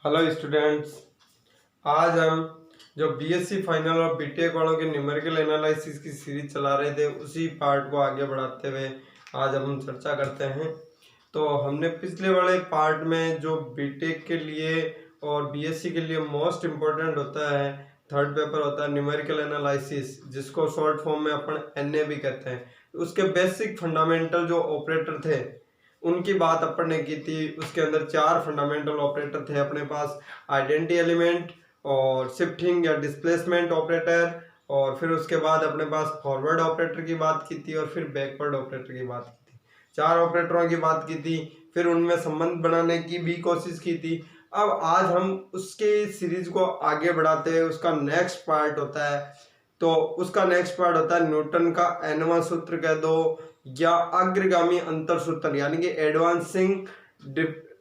Hello students. आज हम जो बीएससी फाइनल और बीटेक वालों के न्यूमेरिकल एनालिसिस की सीरीज चला रहे थे उसी पार्ट को आगे बढ़ाते हुए आज हम चर्चा करते हैं। तो हमने पिछले वाले पार्ट में जो बीटेक के लिए और बीएससी के लिए मोस्ट इम्पोर्टेंट होता है, थर्ड पेपर होता है न्यूमेरिकल एनालिसिस, जिसको शॉर्ट फॉर्म में अपन एनए भी कहते हैं। उसके बेसिक फंडामेंटल जो ऑपरेटर थे उनकी बात अपन ने की थी। उसके अंदर 4 फंडामेंटल ऑपरेटर थे अपने पास, आइडेंटिटी एलिमेंट और शिफ्टिंग या डिस्प्लेसमेंट ऑपरेटर, और फिर उसके बाद अपने पास फॉरवर्ड ऑपरेटर की बात की थी और फिर बैकवर्ड ऑपरेटर की बात की थी। 4 ऑपरेटरों की बात की थी, फिर उनमें संबंध बनाने की भी कोशिश की थी। अब आज हम उसके सीरीज को आगे बढ़ाते हैं। उसका नेक्स्ट पार्ट होता है, तो उसका नेक्स्ट पार्ट होता है न्यूटन का एनवां सूत्र कह दो या अग्रगामी अंतर सूत्र, यानी कि एडवांसिंग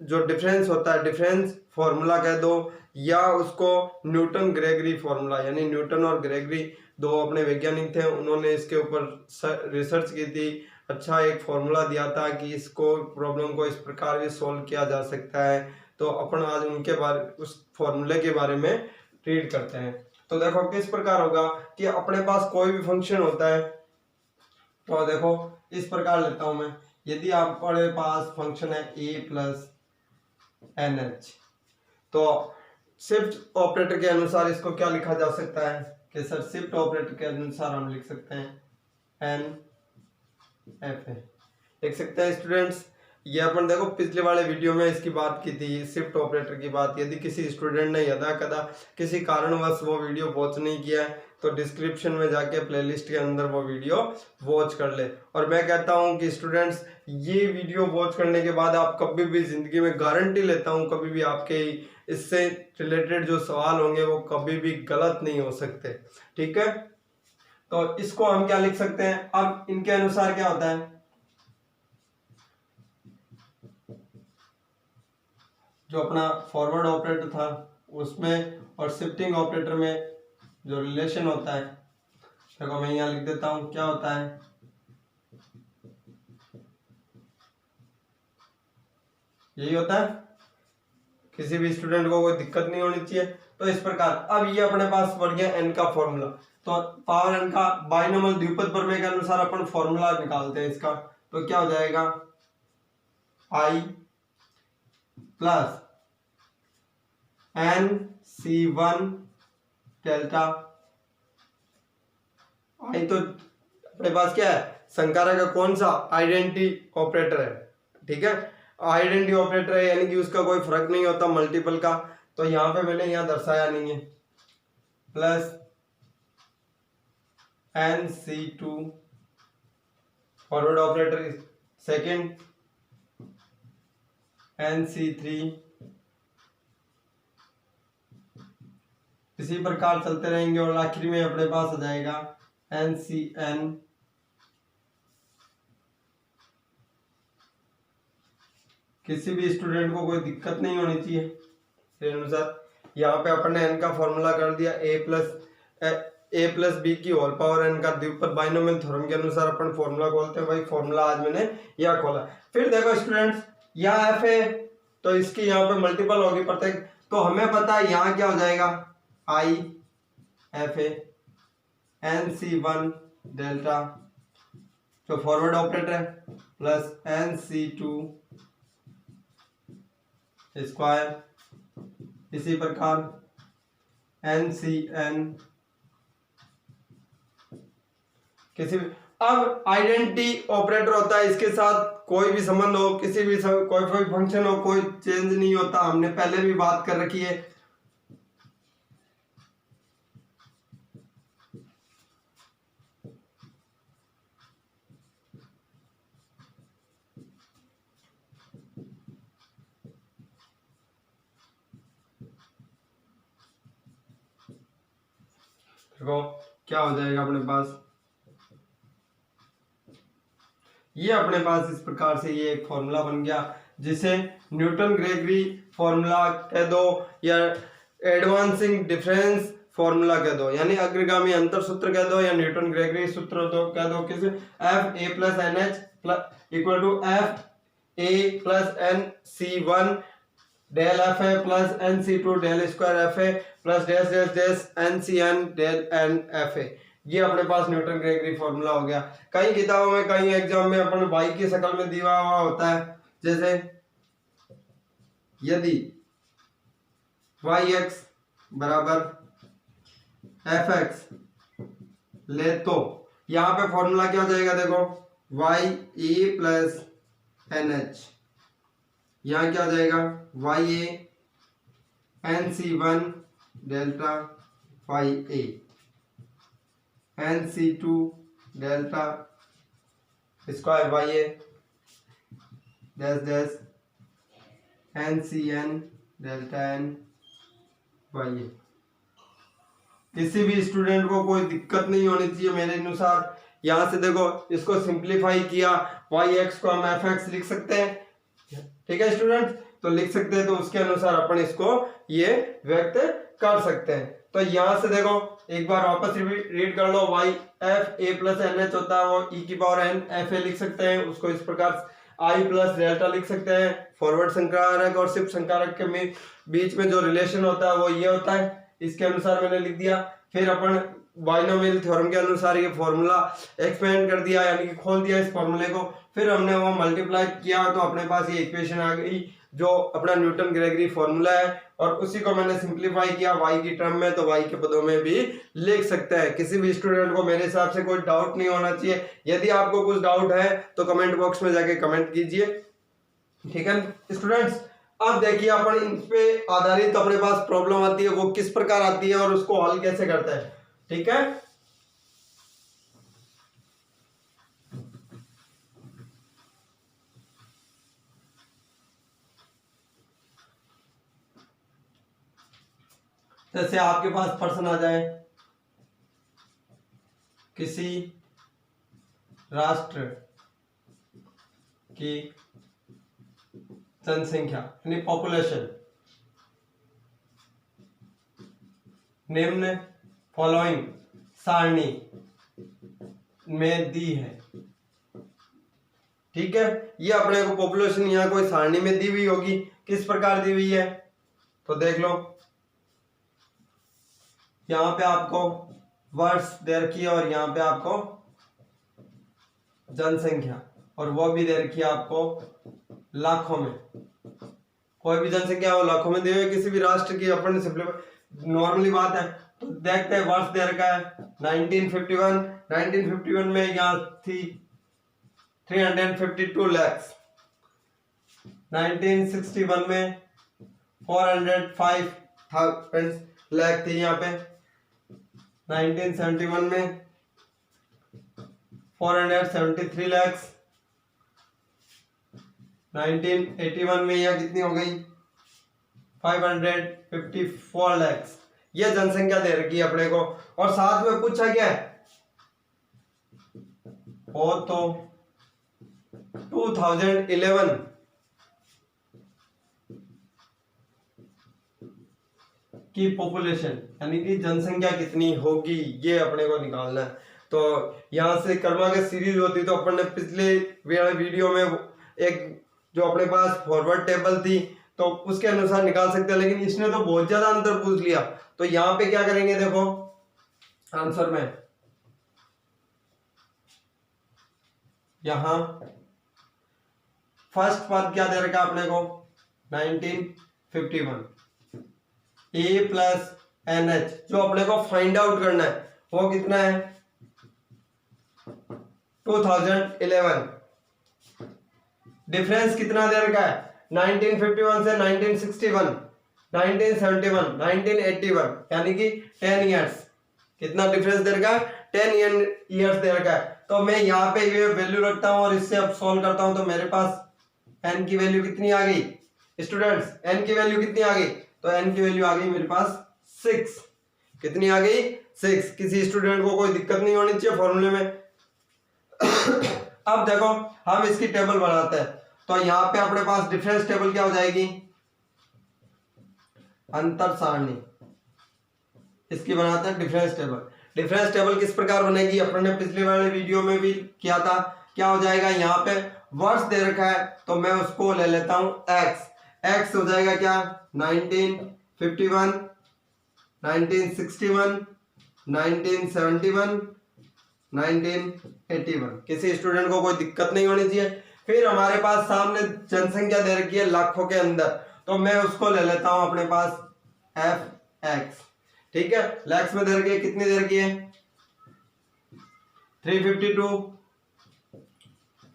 जो डिफरेंस होता है डिफरेंस फॉर्मूला कह दो, या उसको न्यूटन ग्रेगरी फॉर्मूला, यानी न्यूटन और ग्रेगरी दो अपने वैज्ञानिक थे, उन्होंने इसके ऊपर रिसर्च की थी। अच्छा एक फॉर्मूला दिया था कि इसको प्रॉब्लम को इस प्रकार भी सॉल्व किया जा सकता है। तो अपन आज उनके बारे उस फॉर्मूले के बारे में रीड करते हैं। तो देखो किस प्रकार होगा कि अपने पास कोई भी फंक्शन होता है, तो देखो इस प्रकार लेता हूं मैं। यदि आपके पास फंक्शन है a प्लस एन एच, तो शिफ्ट ऑपरेटर के अनुसार इसको क्या लिखा जा सकता है कि सर शिफ्ट ऑपरेटर के अनुसार हम लिख सकते हैं एन एफ ए। लिख सकते हैं स्टूडेंट्स। ये अपन देखो पिछले वाले वीडियो में इसकी बात की थी, शिफ्ट ऑपरेटर की बात। यदि किसी स्टूडेंट ने यदा कदा किसी कारणवश वो वीडियो वॉच नहीं किया है तो डिस्क्रिप्शन में जाके प्लेलिस्ट के अंदर वो वीडियो वॉच कर ले। और मैं कहता हूं कि स्टूडेंट्स ये वीडियो वॉच करने के बाद आप कभी भी जिंदगी में गारंटी लेता हूं कभी भी आपके इससे रिलेटेड जो सवाल होंगे वो कभी भी गलत नहीं हो सकते। ठीक है, तो इसको हम क्या लिख सकते हैं। अब इनके अनुसार क्या होता है, जो अपना फॉरवर्ड ऑपरेटर था उसमें और शिफ्टिंग ऑपरेटर में जो रिलेशन होता है, देखो मैं यहां लिख देता हूं क्या होता है। यही होता है, किसी भी स्टूडेंट को कोई दिक्कत नहीं होनी चाहिए। तो इस प्रकार अब ये अपने पास बढ़ गया एन का फॉर्मूला। तो पावर एन का बाइनोमियल द्विपद प्रमेय के अनुसार अपन फॉर्मूला निकालते हैं इसका। तो क्या हो जाएगा I plus N C one delta I. तो अपने पास क्या है, संकारा का कौन सा आइडेंटिटी ऑपरेटर है। ठीक है, आइडेंटिटी ऑपरेटर है यानी कि उसका कोई फर्क नहीं होता मल्टीपल का। तो यहां पे मैंने यहां दर्शाया नहीं है, plus N C two forward operator second, n C three, इसी प्रकार चलते रहेंगे और आखिर में अपने पास आ जाएगा एन सी एन। किसी भी स्टूडेंट को कोई दिक्कत नहीं होनी चाहिए के अनुसार। यहाँ पे अपन ने एन का फॉर्मूला कर दिया ए प्लस बी की होल पावर एन का द्विपद बाइनोमियल थ्योरम के अनुसार अपन फॉर्मूला खोलते हैं। भाई फॉर्मूला आज मैंने यह खोला। फिर देखो स्टूडेंट्स यहाँ एफ है तो इसकी यहाँ पे मल्टीपल होगी प्रत्येक। तो हमें पता है यहाँ क्या हो जाएगा I F A N C one delta जो फॉरवर्ड ऑपरेटर है plus N C two square, इसी प्रकार एन सी एन किसी भी। अब आइडेंटिटी ऑपरेटर होता है, इसके साथ कोई भी संबंध हो, किसी भी कोई फंक्शन हो, कोई चेंज नहीं होता। हमने पहले भी बात कर रखी है। देखो क्या हो जाएगा अपने पास, ये अपने पास इस प्रकार से ये एक फॉर्मूला बन गया जिसे न्यूटन ग्रेगरी फॉर्मूला कह दो या एडवांसिंग डिफरेंस फॉर्मूला कह दो, यानी अग्रगामी अंतर सूत्र कह दो या न्यूटन ग्रेगरी सूत्र तो कह दो। किसे F A plus N H equal to F A plus N C one del F A plus N C two del square F A plus dash dash dash N C n del n F A. ये अपने पास Newton Gregory formula हो गया। कई किताबों में कई exam में अपन Y की शक्ल में दिया हुआ होता है, जैसे यदि वाई एक्स बराबर एफ एक्स ले तो यहाँ पे फॉर्मूला क्या हो जाएगा, देखो Y A plus N H, यहाँ क्या हो जाएगा Y A N C one delta Y A N C two delta square Y A dash dash N C N delta N Y A. किसी भी स्टूडेंट को कोई दिक्कत नहीं होनी चाहिए मेरे अनुसार। यहाँ से देखो इसको सिंप्लीफाई किया, वाई एक्स को हम एफ एक्स लिख सकते हैं, ठीक है स्टूडेंट, तो लिख सकते हैं, तो उसके अनुसार अपन इसको ये व्यक्त कर सकते हैं। तो यहाँ से देखो एक बार वापस रीड कर लो, Y F A plus N H होता है, वो ई की पावर एन एफ ए लिख सकते हैं, उसको इस प्रकार आई प्लस डेल्टा लिख सकते हैं। फॉरवर्ड संकारक और शिफ्ट संकारक के बीच में जो रिलेशन होता है वो ये होता है, इसके अनुसार मैंने लिख दिया। फिर अपन बाइनोमियल थ्योरम के अनुसार ये फॉर्मूला एक्सपेंड कर दिया, यानी कि खोल दिया इस फॉर्मूले को, फिर हमने वो मल्टीप्लाई किया तो अपने पास ये इक्वेशन आ गई जो अपना न्यूटन ग्रेगरी फॉर्मूला है, और उसी को मैंने सिंप्लीफाई किया वाई की टर्म में, तो वाई के पदों में भी लिख सकते हैं। किसी भी स्टूडेंट को मेरे हिसाब से कोई डाउट नहीं होना चाहिए। यदि आपको कुछ डाउट है तो कमेंट बॉक्स में जाके कमेंट कीजिए, ठीक है स्टूडेंट्स। अब देखिए अपन इन पे आधारित अपने पास प्रॉब्लम आती है, वो किस प्रकार आती है और उसको हल कैसे करते हैं, ठीक है। जैसे आपके पास प्रश्न आ जाए, किसी राष्ट्र की जनसंख्या यानी पॉपुलेशन निम्न फॉलोइंग सारणी में दी है, ठीक है। ये अपने को पॉपुलेशन यहाँ कोई सारणी में दी हुई होगी, किस प्रकार दी हुई है तो देख लो। यहाँ पे आपको वर्ष दे रखी है और यहाँ पे आपको जनसंख्या, और वो भी दे रखी है आपको लाखों में। कोई भी जनसंख्या वो लाखों में दी हुई है किसी भी राष्ट्र की, अपन नॉर्मली बात है। तो देखते हैं वर्ष दे रखा है 1951 में यहाँ थी 352 लाख, 1961 में 405 लाख थी यहाँ पे, 1971 में 473 लाख, 1981 में यह कितनी हो गई 554 लाख। यह जनसंख्या दे रखी है अपने को, और साथ में पूछा क्या है वो तो 2011 की पॉपुलेशन यानी कि जनसंख्या कितनी होगी ये अपने को निकालना है। तो यहाँ से कर्मा की सीरीज होती तो अपन ने पिछले वीडियो में एक जो अपने पास फॉरवर्ड टेबल थी तो उसके अनुसार निकाल सकते हैं, लेकिन इसने तो बहुत ज्यादा अंतर पूछ लिया। तो यहाँ पे क्या करेंगे, देखो आंसर में यहाँ फर्स्ट पद क्या दे रखा अपने को 1951 ए प्लस एन एच, जो अपने को फाइंड आउट करना है वो कितना है 2011। डिफरेंस कितना दे रखा है 1951 से 1961, 1971, 1981, यानी कि 10 इयर्स। कितना डिफरेंस दे रखा है 10 इयर्स दे रखा है। तो मैं यहाँ पे ये वैल्यू रखता हूँ और इससे अब सॉल्व करता हूँ, तो मेरे पास n की वैल्यू कितनी आ गई स्टूडेंट्स, n की वैल्यू कितनी आ गई, तो n की वैल्यू आ गई मेरे पास 6। कितनी आ गई 6। किसी स्टूडेंट को कोई दिक्कत नहीं होनी चाहिए फॉर्मूले में। अब देखो हम इसकी टेबल बनाते हैं, तो यहाँ पे अपने पास डिफरेंस टेबल क्या हो जाएगी अंतर सारणी, इसकी बनाते हैं डिफरेंस टेबल। डिफरेंस टेबल किस प्रकार बनेगी अपन ने पिछले वाले वीडियो में भी किया था। क्या हो जाएगा यहाँ पे वर्ष दे रखा है तो मैं उसको ले लेता हूं x, x हो जाएगा क्या 1951, 1961, 1971, 1981। किसी स्टूडेंट को कोई दिक्कत नहीं होनी चाहिए। फिर हमारे पास सामने जनसंख्या दे रखी है लाखों के अंदर, तो मैं उसको ले लेता हूं अपने पास fx। ठीक है, लैक्स में दे रखी है, कितनी दे रखी है 352,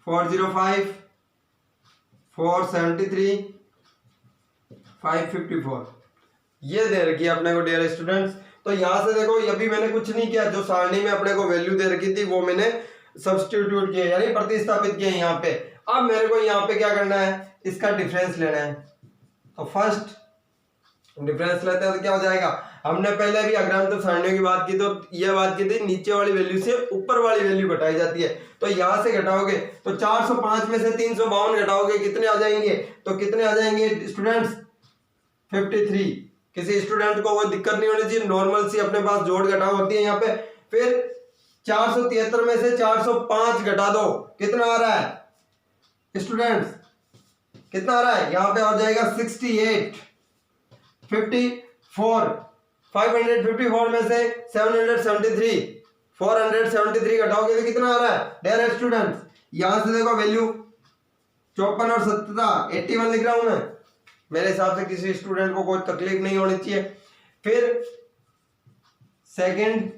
405, 473, 554 ये दे रखी है अपने को डियर स्टूडेंट्स। तो यहां से देखो अभी मैंने कुछ नहीं किया, जो सारणी में अपने को वैल्यू दे रखी थी वो मैंने सब्स्टिट्यूट किया यानी प्रतिस्थापित किया यहाँ पे। अब मेरे को यहाँ पे क्या करना है, इसका डिफरेंस लेना है। तो फर्स्ट डिफरेंस लेते हैं तो क्या हो जाएगा, हमने पहले भी अग्रांतर सारणियों की बात की तो यह बात की थी नीचे वाली वैल्यू से ऊपर वाली वैल्यू घटाई जाती है। तो यहां से घटाओगे तो 405 में से 352 घटाओगे कितने आ जाएंगे, तो कितने आ जाएंगे स्टूडेंट्स 53। किसी स्टूडेंट को कोई दिक्कत नहीं होनी चाहिए, नॉर्मल सी अपने पास जोड़ घटाव होती है यहाँ पे। फिर 473 में से 405 घटा दो, कितना आ रहा है स्टूडेंट्स, कितना आ रहा है, यहाँ पे आ जाएगा 68। 54 554 में से 773 473 घटाओगे तो कितना आ रहा है डियर स्टूडेंट्स, यहां से देखो वैल्यू 54 और 17 81 लिख रहा हूं मैं। मेरे हिसाब से किसी स्टूडेंट को कोई तकलीफ नहीं होनी चाहिए। फिर सेकंड,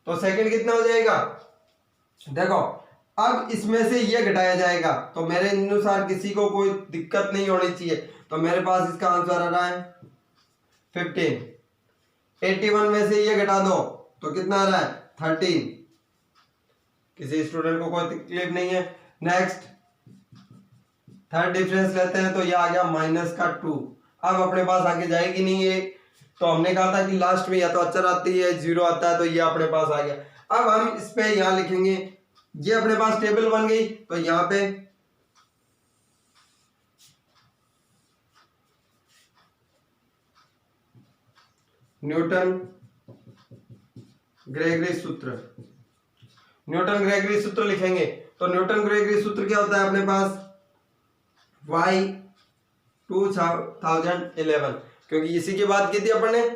तो सेकंड कितना हो जाएगा, देखो अब इसमें से ये घटाया जाएगा, तो मेरे अनुसार किसी को कोई दिक्कत नहीं होनी चाहिए। तो मेरे पास इसका आंसर आ रहा है 15। 81 में से ये घटा दो तो कितना आ रहा है 13। किसी स्टूडेंट को कोई तकलीफ नहीं है। नेक्स्ट थर्ड डिफरेंस लेते हैं, तो ये आ गया -2। अब अपने पास आगे जाएगी नहीं ये, तो हमने कहा था कि लास्ट में या तो अचर आती है 0 आता है, तो ये अपने पास आ गया। अब हम इस पे यहाँ लिखेंगे, ये अपने पास टेबल बन गई। तो यहाँ पे न्यूटन ग्रेगरी सूत्र, न्यूटन ग्रेगरी सूत्र लिखेंगे। तो न्यूटन ग्रेगरी सूत्र क्या होता है अपने पास y 2011, क्योंकि इसी की बात की थी अपन ने।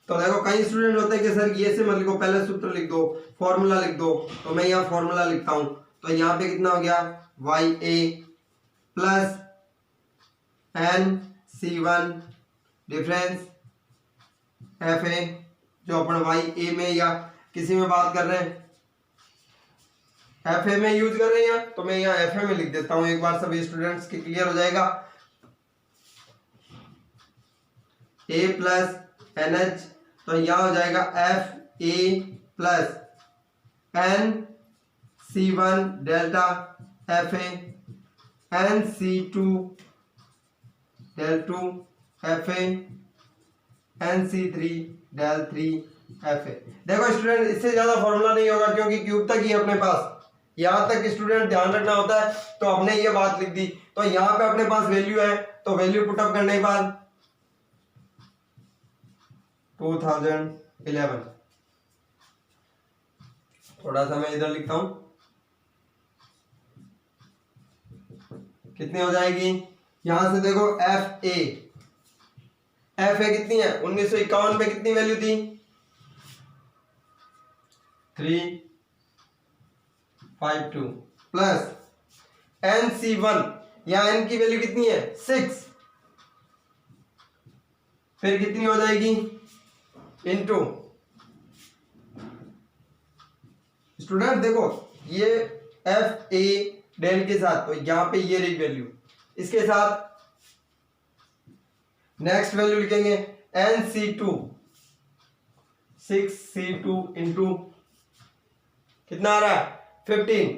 तो देखो कई स्टूडेंट होते हैं कि सर ये से मत लिखो, पहले सूत्र लिख दो, फॉर्मूला लिख दो। तो मैं यहाँ फॉर्मूला लिखता हूं। तो यहाँ पे कितना हो गया YA plus NC1 difference FA, जो अपन YA में या किसी में बात कर रहे हैं FA में यूज कर रहे हैं, तो मैं यहाँ FA में लिख देता हूं, एक बार सभी स्टूडेंट्स के क्लियर हो जाएगा। A प्लस NH, तो यहाँ हो जाएगा FA plus NC1 delta FA NC2 del 2 FA NC3 del 3 FA। देखो स्टूडेंट इससे ज्यादा फॉर्मूला नहीं होगा, क्योंकि क्यूब तक ही अपने पास, यहां तक स्टूडेंट ध्यान रखना होता है। तो हमने ये बात लिख दी, तो यहाँ पे अपने पास वैल्यू है, तो वैल्यू पुटअप करने के बाद 2011, थोड़ा सा मैं इधर लिखता हूं, कितनी हो जाएगी, यहां से देखो FA कितनी है 1951 में कितनी वैल्यू थी 352 प्लस NC1, यहां N की वैल्यू कितनी है 6, फिर कितनी हो जाएगी इनटू, स्टूडेंट देखो ये FA डेल के साथ, तो यहां पे ये रही वैल्यू, इसके साथ नेक्स्ट वैल्यू लिखेंगे NC2 6C2 इंटू कितना आ रहा है 15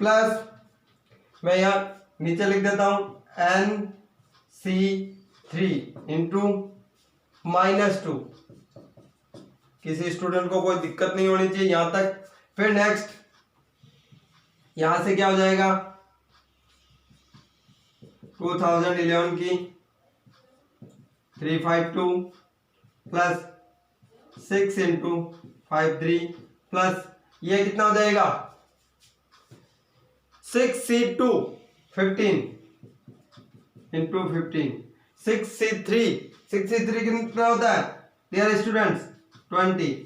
प्लस मैं यहां नीचे लिख देता हूं NC3 इंटू -2। किसी स्टूडेंट को कोई दिक्कत नहीं होनी चाहिए यहां तक। फिर नेक्स्ट यहां से क्या हो जाएगा 2011 की 352 प्लस 6 इंटू 53 प्लस ये कितना हो जाएगा 6C2 15 इंटू 15 63 कितना होता है डियर स्टूडेंट्स 20।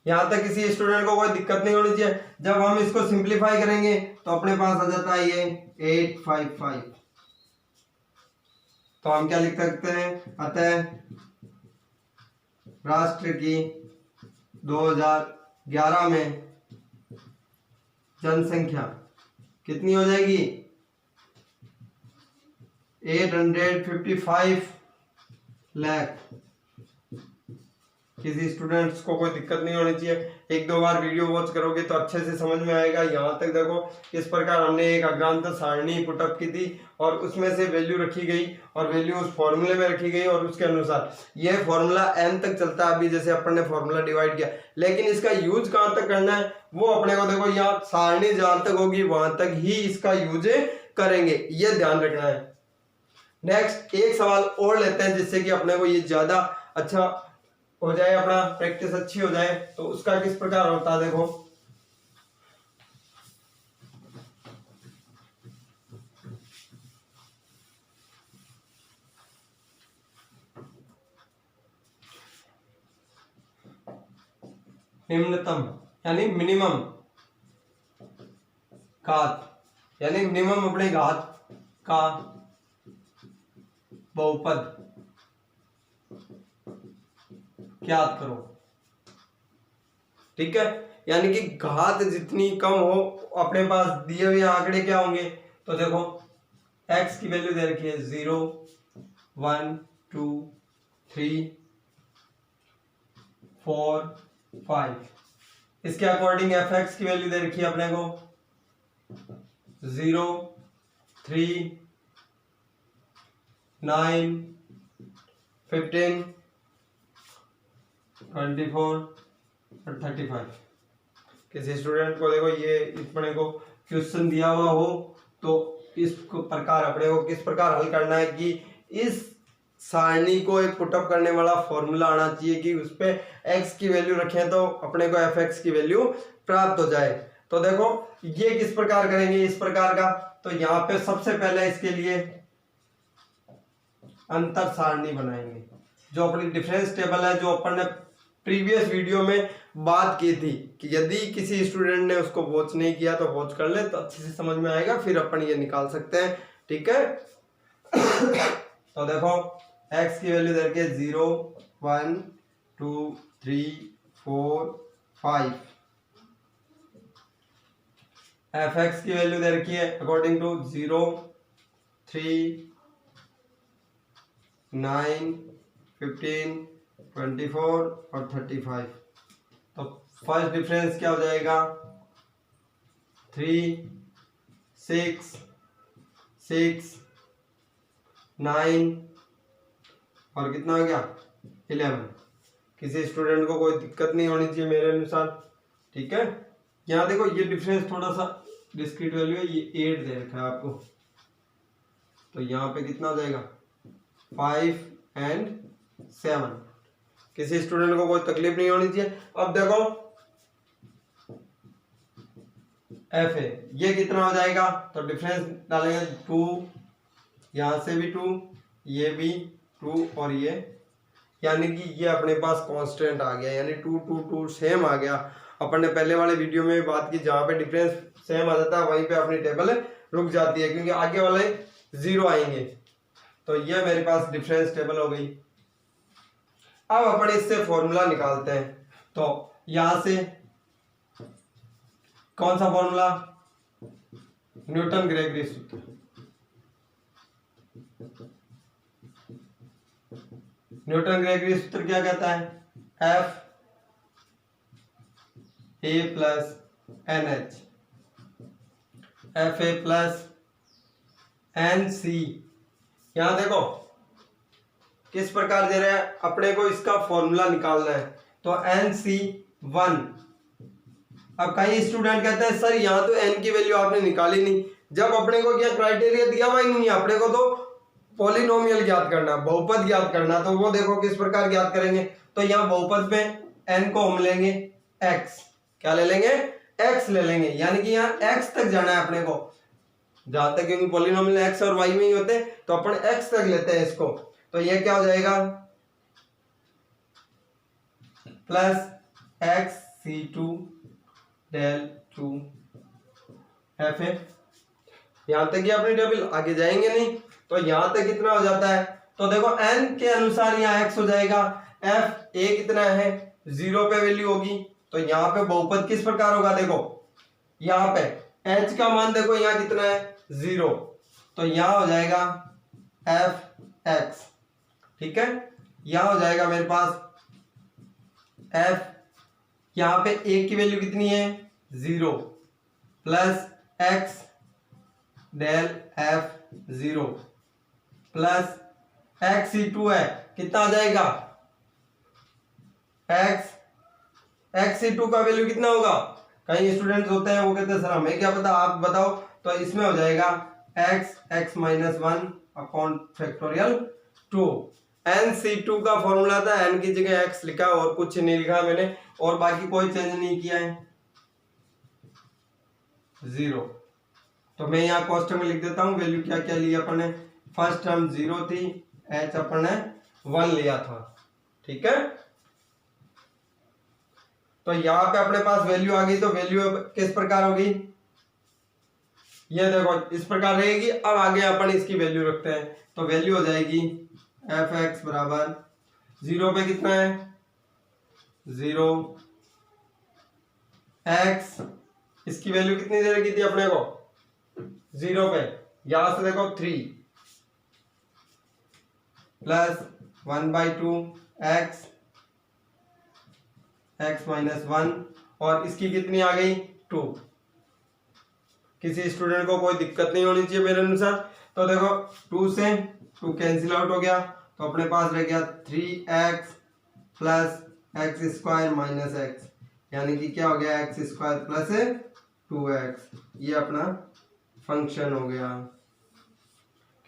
यहां तक किसी स्टूडेंट को कोई दिक्कत नहीं होनी चाहिए। जब हम इसको सिंपलीफाई करेंगे तो अपने पास आ जाता है ये 855। तो हम क्या लिख सकते हैं, अतः राष्ट्र की 2011 में जनसंख्या कितनी हो जाएगी 855 लाख। किसी स्टूडेंट्स को कोई दिक्कत नहीं होनी चाहिए। एक दो बार वीडियो वॉच करोगे तो अच्छे से समझ में आएगा। यहाँ तक देखो इस प्रकार हमने एक अग्रांत सारणी पुटअप की थी और उसमें से वैल्यू रखी गई और वैल्यू उस फॉर्मूले में रखी गई और उसके अनुसार यह फॉर्मूला n तक चलता है। अभी जैसे अपन ने फॉर्मूला डिवाइड किया, लेकिन इसका यूज कहाँ तक करना है वो अपने को देखो यहाँ सारणी जहां तक होगी वहां तक ही इसका यूज करेंगे, ये ध्यान रखना है। नेक्स्ट एक सवाल और लेते हैं जिससे कि अपने को ये ज्यादा अच्छा हो जाए, अपना प्रैक्टिस अच्छी हो जाए। तो उसका किस प्रकार होता है देखो, निम्नतम यानी मिनिमम घात यानी मिनिमम अपने घात का बहुपद ज्ञात करो। ठीक है, यानी कि घात जितनी कम हो अपने पास दिए हुए आंकड़े क्या होंगे। तो देखो x की वैल्यू दे रखी है 0 1 2 3 4 5। इसके अकॉर्डिंग fx की वैल्यू दे रखी है अपने को 0 3 9 15 24 और 35। किसी स्टूडेंट को देखो ये अपने को क्वेश्चन दिया हुआ हो तो इस प्रकार अपने को किस प्रकार हल करना है कि इस सारणी को एक पुटअप करने वाला फॉर्मूला आना चाहिए कि उस पे x की वैल्यू रखें तो अपने को fx की वैल्यू प्राप्त हो जाए। तो देखो ये किस प्रकार करेंगे इस प्रकार का। तो यहाँ पे सबसे पहले इसके लिए अंतर सारणी बनाएंगे, जो अपनी डिफरेंस टेबल है, जो अपन ने प्रीवियस वीडियो में बात की थी कि यदि किसी स्टूडेंट ने उसको वॉच नहीं किया तो वॉच कर ले तो अच्छे से समझ में आएगा, फिर अपन ये निकाल सकते हैं। ठीक है तो देखो x की वैल्यू दे के 0 1 2 3 4 5। fx की वैल्यू दे रखी है अकॉर्डिंग टू 0 3 9 15 24 और 35। तो फर्स्ट डिफरेंस क्या हो जाएगा 3 6 6 9 और कितना हो गया 11। किसी स्टूडेंट को कोई दिक्कत नहीं होनी चाहिए मेरे अनुसार। ठीक है, यहाँ देखो ये डिफरेंस थोड़ा सा डिस्क्रीट वैल्यू है, ये 8 दे रखा है आपको, तो यहाँ पे कितना हो जाएगा 5 and 7। किसी स्टूडेंट को कोई तकलीफ नहीं होनी चाहिए। अब देखो एफ ए ये कितना हो जाएगा, तो डिफरेंस डालेंगे 2, यहां से भी 2, ये भी 2 और ये, यानी कि ये अपने पास कांस्टेंट आ गया, यानी 2 2 2 सेम आ गया। अपन ने पहले वाले वीडियो में बात की जहां पे डिफरेंस सेम आ जाता है वहीं पे अपनी टेबल रुक जाती है, क्योंकि आगे वाले 0 आएंगे। तो ये मेरे पास डिफरेंस टेबल हो गई। अब अपन इससे फॉर्मूला निकालते हैं। तो यहां से कौन सा फॉर्मूला, न्यूटन ग्रेगरी सूत्र। न्यूटन ग्रेगरी सूत्र क्या कहता है, F A plus N H, F A plus N C. यहां देखो किस प्रकार दे रहे हैं, अपने को इसका फॉर्मूला निकालना है। तो NC1। अब कई स्टूडेंट कहते हैं सर यहाँ तो n की वैल्यू आपने निकाली नहीं, जब अपने को क्या क्राइटेरिया दिया हुआ ही नहीं है, अपने को तो पॉलिनोमियल ज्ञात करना, बहुपद ज्ञात करना। तो वो देखो किस प्रकार ज्ञात करेंगे। तो यहाँ बहुपद पे n को हम लेंगे x, क्या ले लेंगे x ले लेंगे, यानी कि यहाँ x तक जाना है अपने को। जहां तक क्योंकि पॉलिनोमियल एक्स और वाई में ही होते हैं तो अपन एक्स तक लेते हैं इसको, तो ये क्या हो जाएगा plus x C two del two F A. यहां तक ही अपनी टेबल, आगे जाएंगे नहीं। तो यहां तक कितना हो जाता है, तो देखो n के अनुसार यहाँ x हो जाएगा, f a कितना है 0 पे वैल्यू होगी, तो यहाँ पे बहुपद किस प्रकार होगा, देखो यहाँ पे h का मान देखो यहाँ कितना है 0, तो यहाँ हो जाएगा f x, ठीक है। यहाँ हो जाएगा मेरे पास f, यहाँ पे a की वैल्यू कितनी है 0 plus x del f 0 plus x c2 है, कितना आ जाएगा x c2 का वैल्यू कितना होगा। कई स्टूडेंट्स होते हैं वो कहते हैं सर हमें क्या पता, आप बताओ, तो इसमें हो जाएगा x minus 1 upon factorial 2। nc2 का फॉर्मूला था, n की जगह x लिखा और कुछ नहीं लिखा मैंने, और बाकी कोई चेंज नहीं किया है 0। तो मैं यहाँ कोष्टक में लिख देता हूँ वैल्यू क्या क्या लिया अपन ने। फर्स्ट टर्म 0 थी, h अपन ने 1 लिया था, ठीक है। तो यहाँ पे अपने पास वैल्यू आ गई, तो वैल्यू किस प्रकार होगी, ये देखो इस प्रकार रहेगी। अब आगे अपन इसकी वैल्यू रखते हैं, तो वैल्यू हो जाएगी एफ एक्स बराबर 0 पे कितना है 0 x, इसकी वैल्यू कितनी दे रखी थी अपने को 0 पे, यहां से देखो 3 प्लस 1/2 x माइनस 1, और इसकी कितनी आ गई 2। किसी स्टूडेंट को कोई दिक्कत नहीं होनी चाहिए मेरे अनुसार। तो देखो 2 से 2 कैंसिल आउट हो गया, तो अपने पास रह गया 3x plus x square minus x, यानी कि क्या हो गया एक्स स्क्वायर प्लस 2x, ये अपना फंक्शन हो गया।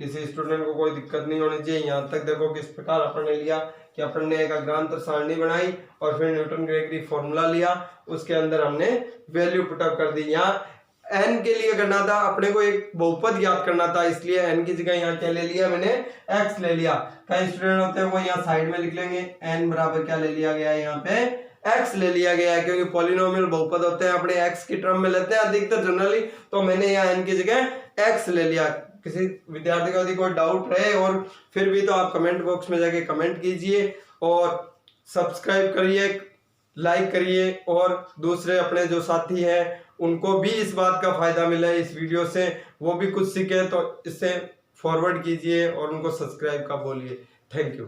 किसी स्टूडेंट को कोई दिक्कत नहीं होनी चाहिए। यहाँ तक देखो किस प्रकार अपन ने लिया कि अपन ने एक अग्रांतर सारणी बनाई और फिर न्यूटन ग्रेगरी फॉर्मूला लिया, उसके अंदर हमने वैल्यू पुटअप कर दी। यहाँ n के लिए करना था अपने को, एक बहुपद याद करना था, इसलिए n की जगह यहाँ क्या ले लिया मैंने x ले लिया। कई स्टूडेंट होते हैं वो यहाँ साइड में लिख लेंगे n बराबर क्या ले लिया गया है, यहाँ पे x ले लिया गया है, क्योंकि पॉलिनोमियल बहुपद होते हैं अपने x की टर्म में लेते हैं अधिकतर जनरली, तो मैंने यहाँ n की जगह x ले लिया। किसी विद्यार्थी को यदि कोई डाउट रहे और फिर भी, तो आप कमेंट बॉक्स में जाके कमेंट कीजिए और सब्सक्राइब करिए, लाइक करिए, और दूसरे अपने जो साथी हैं उनको भी इस बात का फायदा मिला है इस वीडियो से, वो भी कुछ सीखे, तो इससे फॉरवर्ड कीजिए और उनको सब्सक्राइब का बोलिए। Thank you.